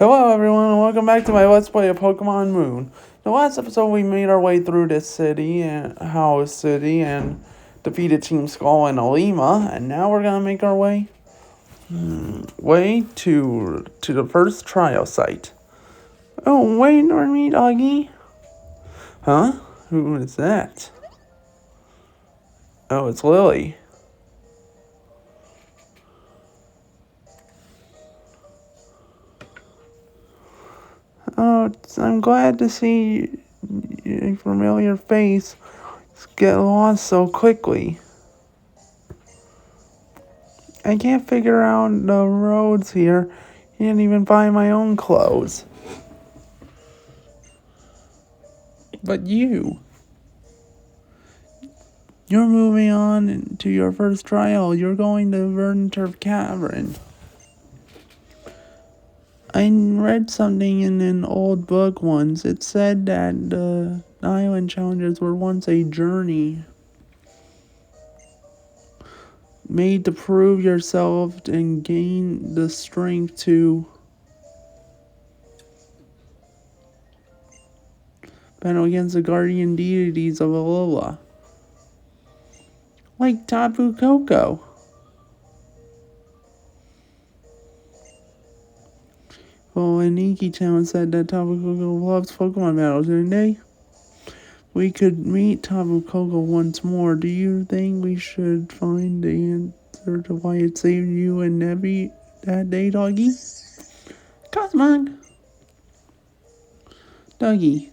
Hello everyone and welcome back to my Let's Play of Pokemon Moon. The last episode we made our way through this city, and House City, and defeated Team Skull and Alima, and now we're gonna make our way to the first trial site. Oh, wait for me, doggy. Huh? Who is that? Oh, it's Lily. Oh, I'm glad to see a familiar face get lost so quickly. I can't figure out the roads here. Can't even find my own clothes. But you're moving on to your first trial. You're going to Verdanturf Cavern. I read something in an old book once. It said that the island challenges were once a journey made to prove yourself and gain the strength to battle against the guardian deities of Alola. Like Tapu Koko. Well, and Iki-chan said that Tapu Koko loves Pokemon battles, didn't they? We could meet Tapu Koko once more. Do you think we should find the answer to why it saved you and Nebby that day, doggy? Cosmog! Doggy,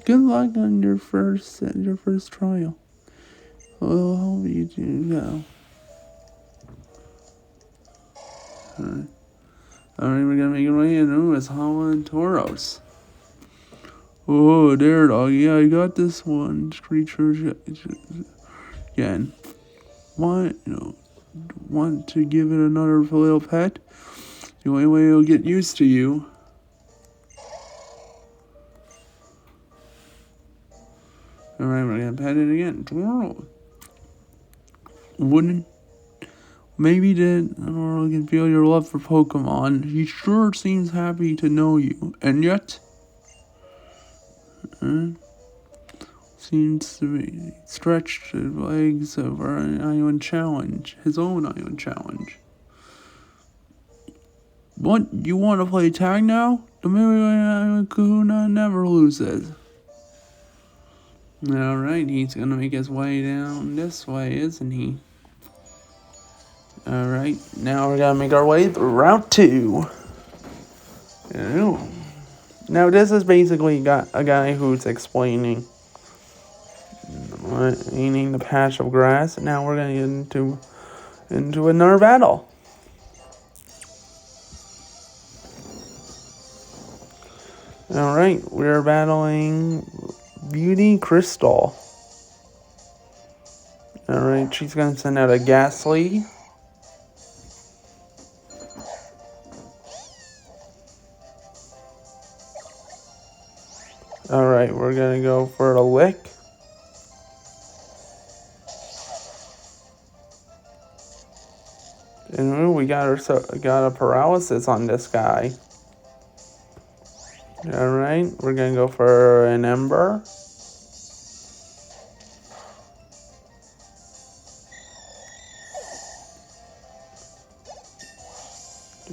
good luck on your first trial. We'll hope you do well. Alright, we're gonna make our way in. Ooh, it's Hala and Tauros. Oh, there, doggy. I got this one creature again. Want to give it another little pet? The only way it'll get used to you. Alright, we're gonna pet it again. Wouldn't maybe that Aurora can feel your love for Pokemon. He sure seems happy to know you, and yet seems to be stretched his legs over an island challenge, his own island challenge. What, you want to play tag now? The Island Kahuna never loses. Alright, he's gonna make his way down this way, isn't he? Alright, now we're gonna make our way through Route 2. Ew. Now this is basically got a guy who's explaining meaning the patch of grass. Now we're gonna get into another battle. Alright, we're battling Beauty Crystal. Alright, she's gonna send out a Ghastly. Alright, we're gonna go for a Lick. And ooh, we got a paralysis on this guy. Alright, we're gonna go for an Ember.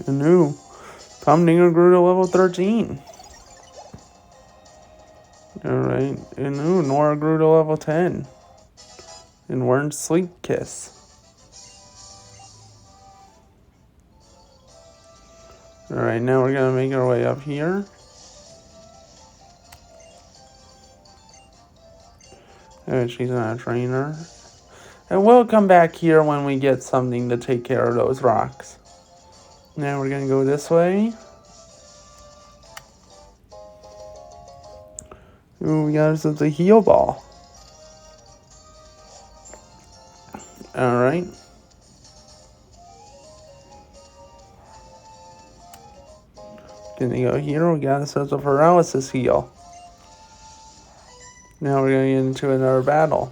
And ooh, Pumdinger grew to level 13. Alright, and ooh, Nora grew to level 10. And we're in Sleep Kiss. Alright, now we're gonna make our way up here. And she's not a trainer. And we'll come back here when we get something to take care of those rocks. Now we're gonna go this way. Ooh, we got ourselves a heal ball. Alright. Gonna go here, we got ourselves a paralysis heal. Now we're gonna get into another battle.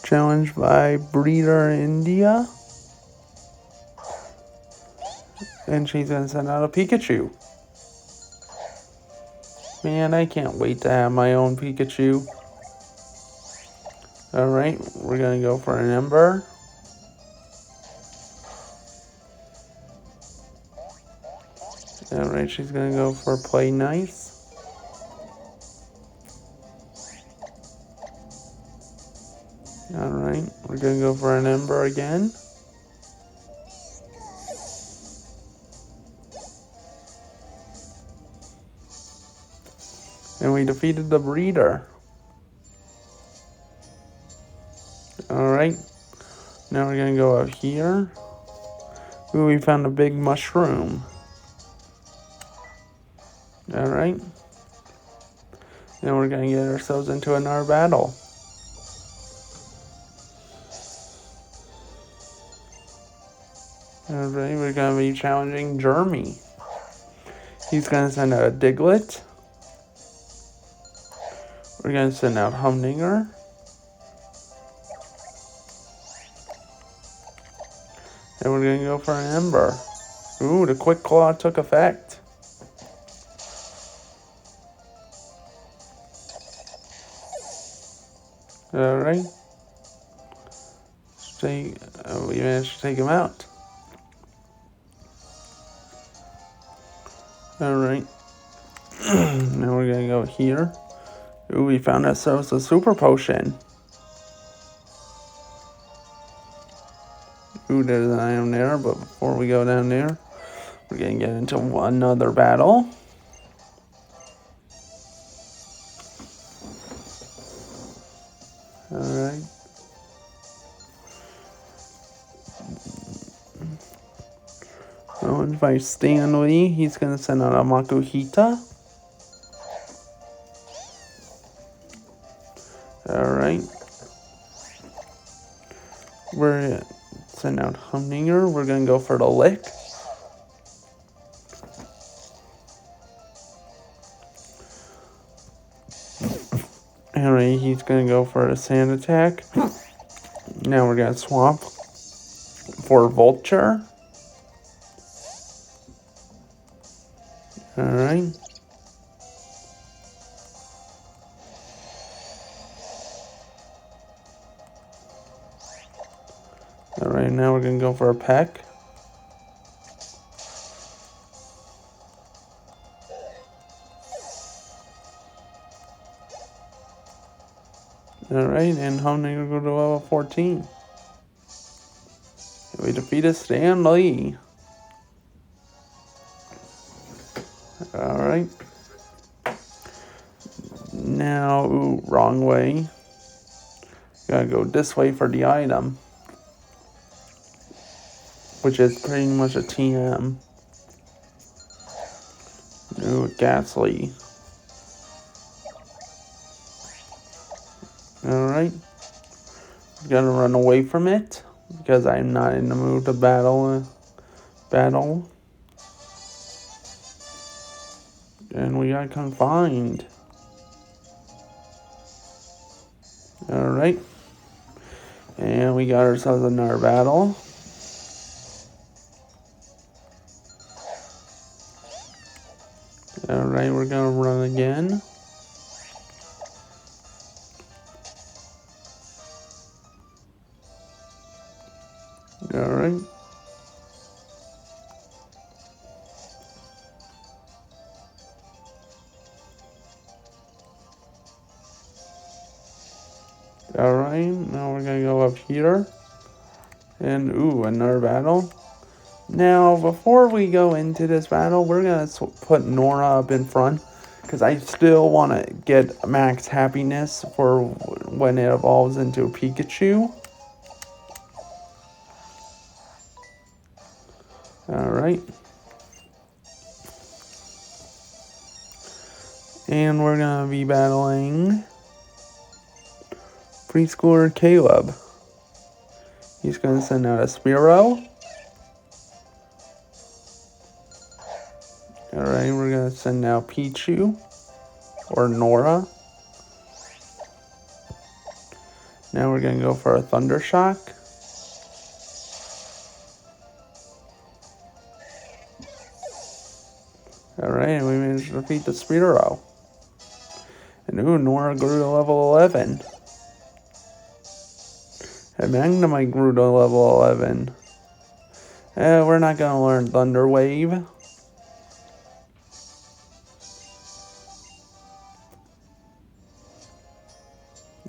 Challenged by Breeder India. And she's gonna send out a Pikachu. Man, I can't wait to have my own Pikachu. Alright, we're gonna go for an Ember. Alright, she's gonna go for Play Nice. Alright, we're gonna go for an Ember again. And we defeated the Breeder. Alright, now we're gonna go out here. Ooh, we found a big mushroom. Alright. Now we're gonna get ourselves into another battle. Alright, we're gonna be challenging Jeremy. He's gonna send out a Diglett. We're gonna send out Humdinger. And we're gonna go for an Ember. Ooh, the Quick Claw took effect. Alright. We managed to take him out. Alright. Now we're gonna go here. Ooh, we found ourselves a Super Potion. Ooh, there's an item there, but before we go down there, we're gonna get into another battle. Alright. Owned by Stanley. He's gonna send out a Makuhita. Alright. We're gonna send out Humdinger. We're gonna go for the Lick. Alright, he's gonna go for a Sand Attack. Now we're gonna swap for Vulture. Alright. Alright, now we're gonna go for a Peck. Alright, and Humdinger go to level 14. And we defeated Stanley. Alright. Now, ooh, wrong way. Gotta go this way for the item. Which is pretty much a TM. Ooh, Ghastly. Alright. Gotta run away from it. Because I'm not in the mood to battle. And we got confined. Alright. And we got ourselves another battle. Alright, we're gonna run again. Alright. Alright, now we're gonna go up here. And, ooh, another battle. Now, before we go into this battle, we're gonna put Nora up in front. Because I still want to get max happiness for when it evolves into a Pikachu. Alright. And we're going to be battling Preschooler Caleb. He's going to send out a Spearow. Alright, we're going to send out Pichu. Or Nora. Now we're gonna go for a Thunder Shock. Alright, and we managed to defeat the Spearow. And ooh, Nora grew to level 11. And Magnemite grew to level 11. We're not gonna learn Thunder Wave.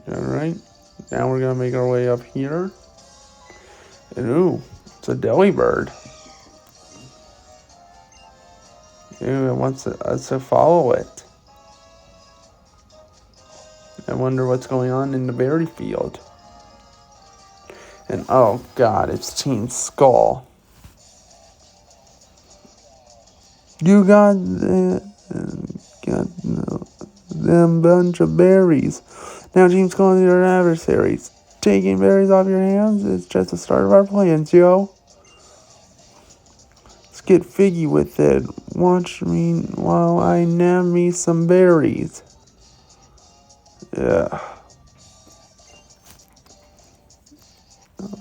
Alright, now we're gonna make our way up here. And ooh, it's a Delibird. Ooh, it wants us to follow it. I wonder what's going on in the berry field. And oh god, it's Team Skull. You got them bunch of berries. Now Team Skull and your adversaries. Taking berries off your hands is just the start of our plans, yo. Let's get figgy with it. Watch me while I nab me some berries. Yeah.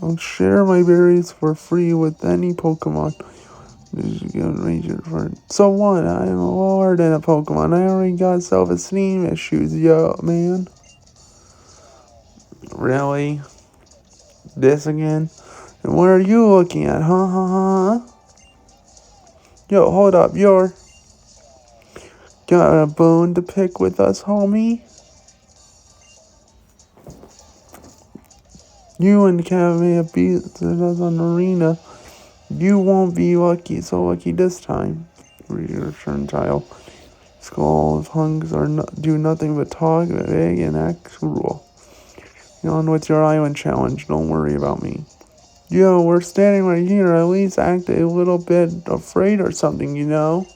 I'll share my berries for free with any Pokemon. So what? I'm lower than a Pokemon. I already got self-esteem issues, yo, man. Really? This again? And what are you looking at? Huh? Yo, hold up. You're got a bone to pick with us, homie? You and Kevin beat us on the arena. You won't be so lucky this time. Return tile. Skull of Hunks do nothing but talk, beg, and act cruel. Get on with your island challenge. Don't worry about me. Yo, we're standing right here. At least act a little bit afraid or something, you know?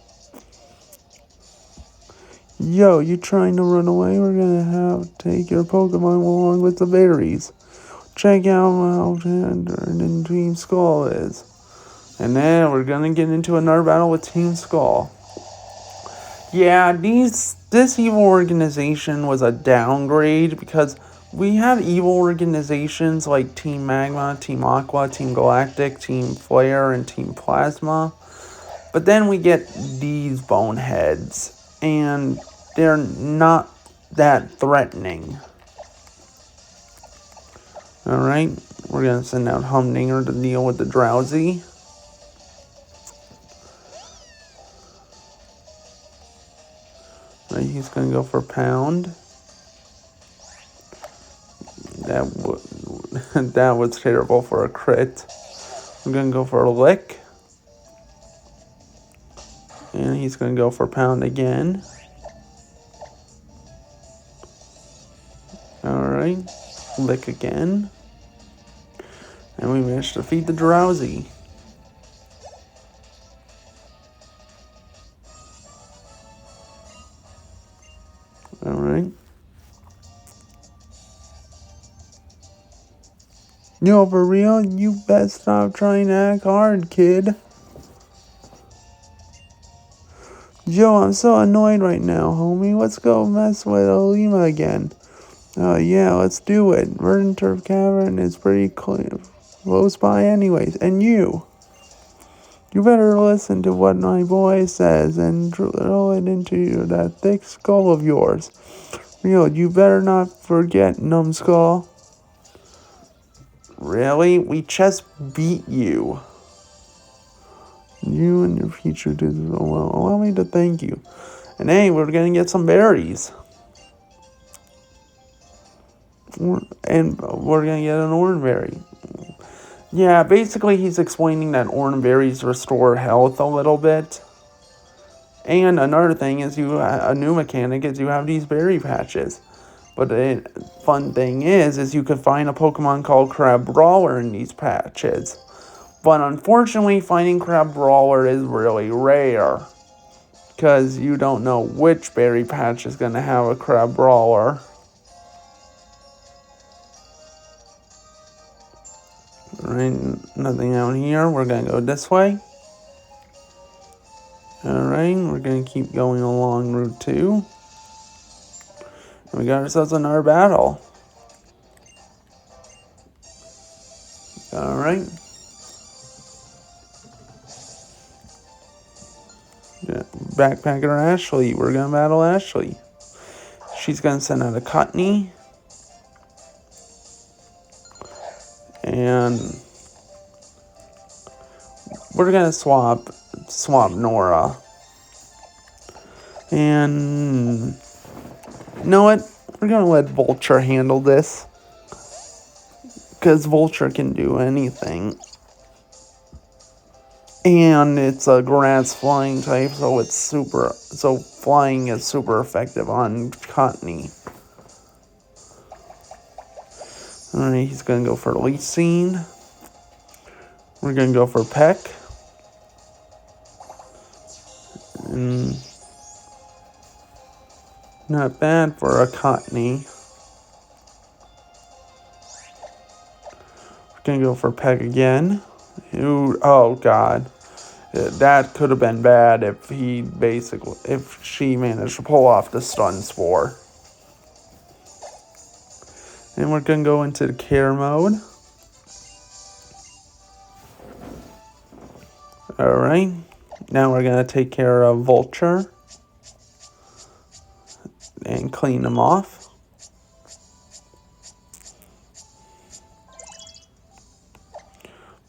Yo, you trying to run away? We're gonna have to take your Pokemon along with the berries. Check out how tender Team Skull is. And then we're gonna get into another battle with Team Skull. Yeah, this evil organization was a downgrade because we had evil organizations like Team Magma, Team Aqua, Team Galactic, Team Flare, and Team Plasma. But then we get these boneheads, and they're not that threatening. Alright, we're gonna send out Humdinger to deal with the Drowsy. Right, he's gonna go for Pound. That was terrible for a crit. I'm gonna go for a Lick. And he's gonna go for Pound again. Alright, Lick again. And we managed to defeat the Drowsy. Alright. Yo, for real? You best stop trying to act hard, kid. Yo, I'm so annoyed right now, homie. Let's go mess with Olima again. Oh, yeah, let's do it. Verdant Turf Cavern is pretty close by anyways. And you better listen to what my boy says and drill it into that thick skull of yours. You better not forget, Numbskull. Really? We just beat you. You and your future did so well. Allow me to thank you. And hey, we're gonna get some berries. And we're gonna get an Oranberry. Yeah, basically he's explaining that Oranberries restore health a little bit. And another thing is a new mechanic is you have these berry patches. But the fun thing is you can find a Pokemon called Crabrawler in these patches. But unfortunately, finding Crabrawler is really rare. Because you don't know which berry patch is going to have a Crabrawler. Alright, nothing out here. We're going to go this way. Alright, we're going to keep going along Route 2. We got ourselves another battle. Alright. Yeah. Backpacker Ashley. We're gonna battle Ashley. She's gonna send out a Cottony. And we're gonna swap Nora. And you know what? We're gonna let Vulture handle this. Because Vulture can do anything. And it's a grass flying type, so flying is super effective on Cottony. Alright, he's gonna go for Leasing. We're gonna go for Peck. And not bad for a Cottony. We're gonna go for Peck again. Ooh, oh god. That could have been bad if she managed to pull off the Stun Spore. And we're gonna go into the care mode. Alright. Now we're gonna take care of Vulture. And clean him off.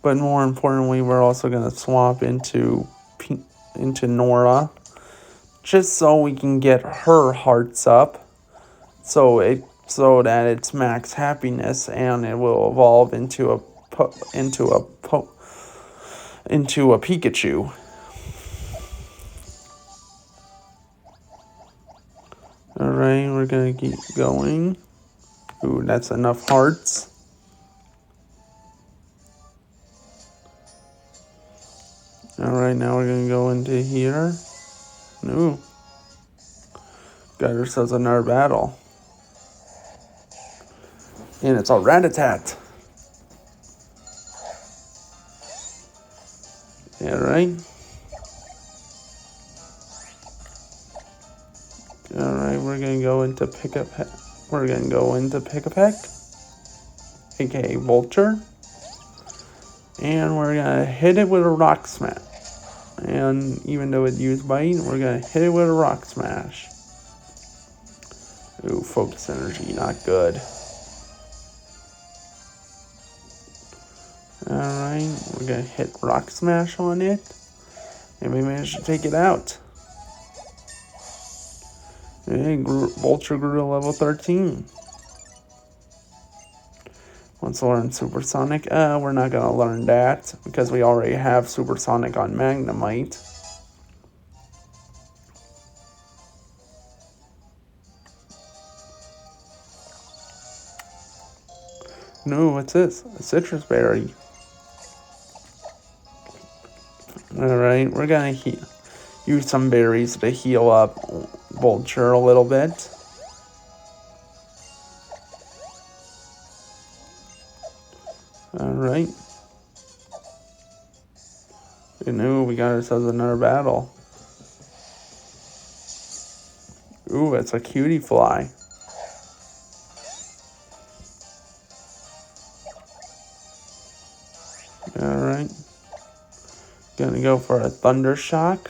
But more importantly, we're also gonna swap into Nora. Just so we can get her hearts up. So that it's max happiness, and it will evolve into a Pikachu. Alright, we're gonna keep going. Ooh, that's enough hearts. Alright, now we're gonna go into here. Ooh. Got ourselves another battle. And it's a Rattata. Alright. Alright, we're gonna go into Pick-a-Peck. AKA Vulture. And we're gonna hit it with a Rock Smash. And even though it used Bite, we're gonna hit it with a Rock Smash. Ooh, Focus Energy, not good. Alright, we're gonna hit Rock Smash on it. And we managed to take it out. And Vulture grew to level 13. Wants to learn Supersonic. We're not going to learn that because we already have Supersonic on Magnemite. No, what's this? A Citrus Berry. Alright, we're going to use some berries to heal up Vulture a little bit. Alright. And ooh, we got ourselves another battle. Ooh, it's a Cutie Fly. Alright. Gonna go for a Thunder Shock.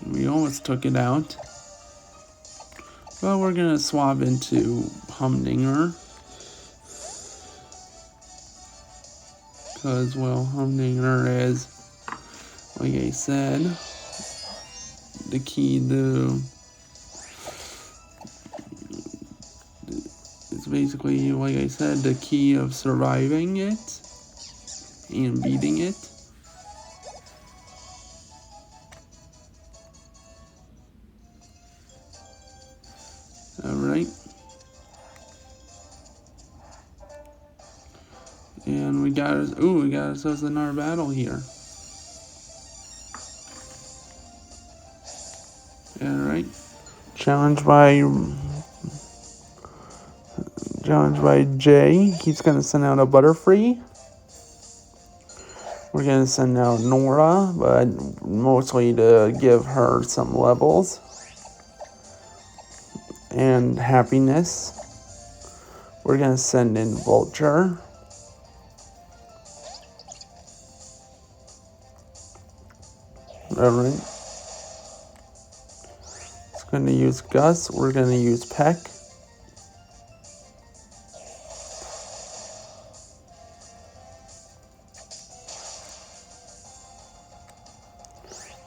We almost took it out. But we're gonna swap into Humdinger. Because, well, Humdinger is, like I said, the key to... It's basically, like I said, the key of surviving it and beating it. Alright. And we got ourselves another battle here. Alright. Challenged by Jay. He's gonna send out a Butterfree. We're gonna send out Nora, but mostly to give her some levels. and happiness. We're going to send in Vulture. Alright. It's going to use Gus. We're going to use Peck.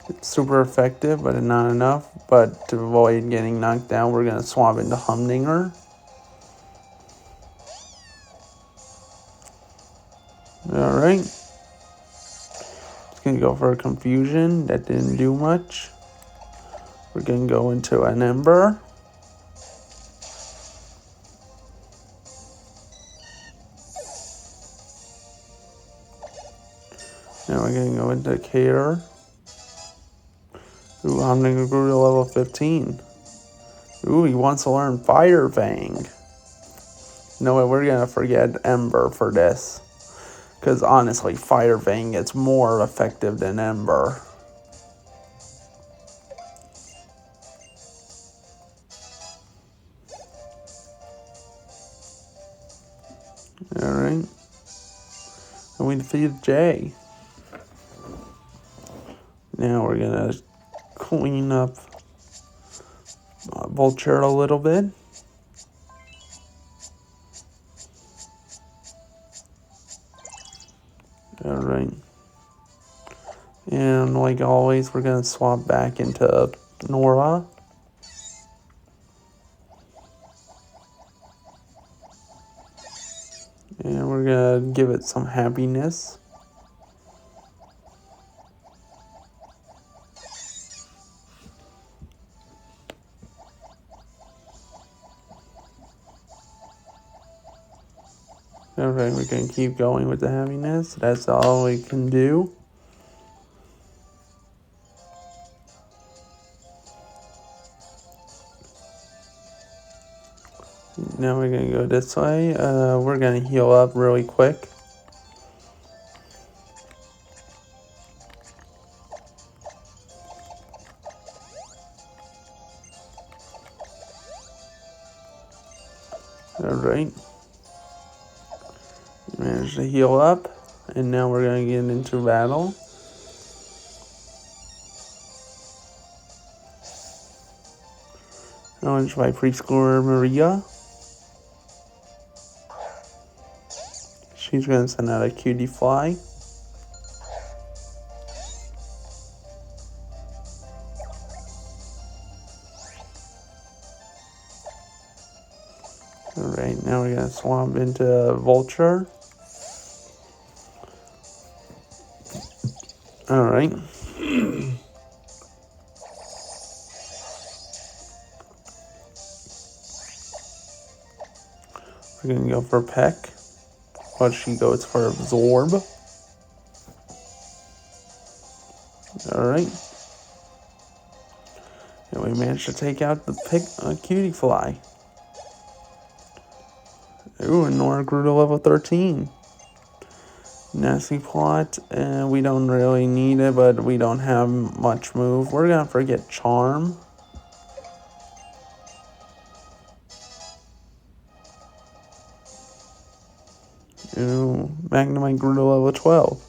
It's super effective, but not enough. But to avoid getting knocked down, we're going to swap into Humdinger. Alright. It's going to go for a Confusion. That didn't do much. We're going to go into an Ember. Now we're going to go into Care. Ooh, Humdinger grew to level 15. Ooh, he wants to learn Fire Fang. No way, we're going to forget Ember for this. Because honestly, Fire Fang is more effective than Ember. Alright. And we defeated Jay. Now we're going to clean up Vulture a little bit. Alright. And like always, we're going to swap back into Nora. And we're going to give it some happiness. Alright, we're going to keep going with the happiness. That's all we can do. Now we're going to go this way. We're going to heal up really quick. Alright. Managed to heal up. And now we're going to get into battle. Challenged by Preschooler Maria. She's going to send out a Cutie Fly. Alright, now we're going to swap into Vulture. Alright. We're going to go for Peck. But she goes for Absorb. Alright. And we managed to take out the Cutie Fly. Ooh, and Nora grew to level 13. Nasty Plot, and we don't really need it, but we don't have much move. We're gonna forget Charm. Ooh, Magnemite grew to level 12.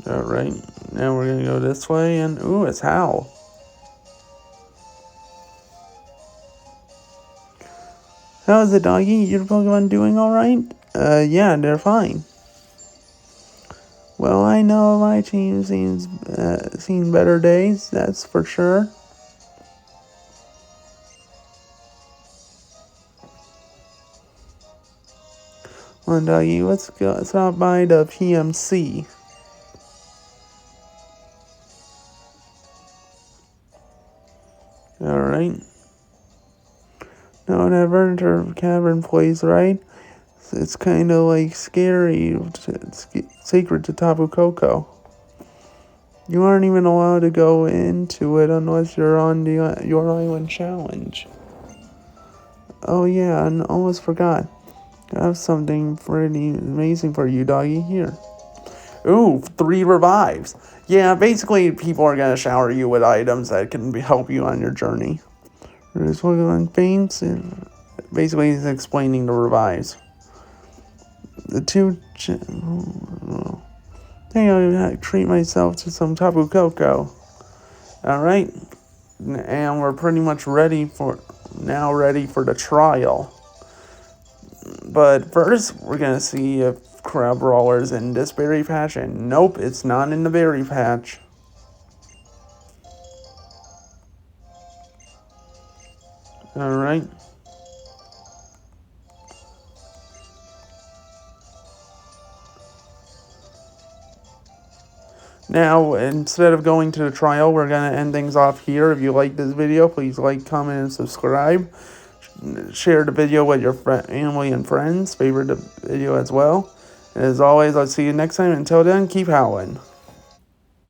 Alright, now we're gonna go this way, and ooh, it's Howl. How's it, doggy? Your Pokemon doing alright? Yeah, they're fine. Well, I know my team seen better days, that's for sure. Well, doggy, let's stop by the PMC. Alright. Now, whenever the cavern plays right, it's kind of like scary. It's sacred to Tapu Koko. You aren't even allowed to go into it unless you're on your island challenge. Oh yeah, I almost forgot. I have something pretty amazing for you, doggy. Here. Ooh, 3 revives. Yeah, basically people are going to shower you with items that can help you on your journey. Just look on faints and basically he's explaining the revives. The 2... I treat myself to some Tapu Koko. Alright. And we're pretty much ready for the trial. But first, we're going to see if Crabrawler's in this berry patch. And nope, it's not in the berry patch. Alright. Now, instead of going to the trial, we're going to end things off here. If you like this video, please like, comment, and subscribe. Share the video with your family and friends. Favorite the video as well. And as always, I'll see you next time. Until then, keep howling.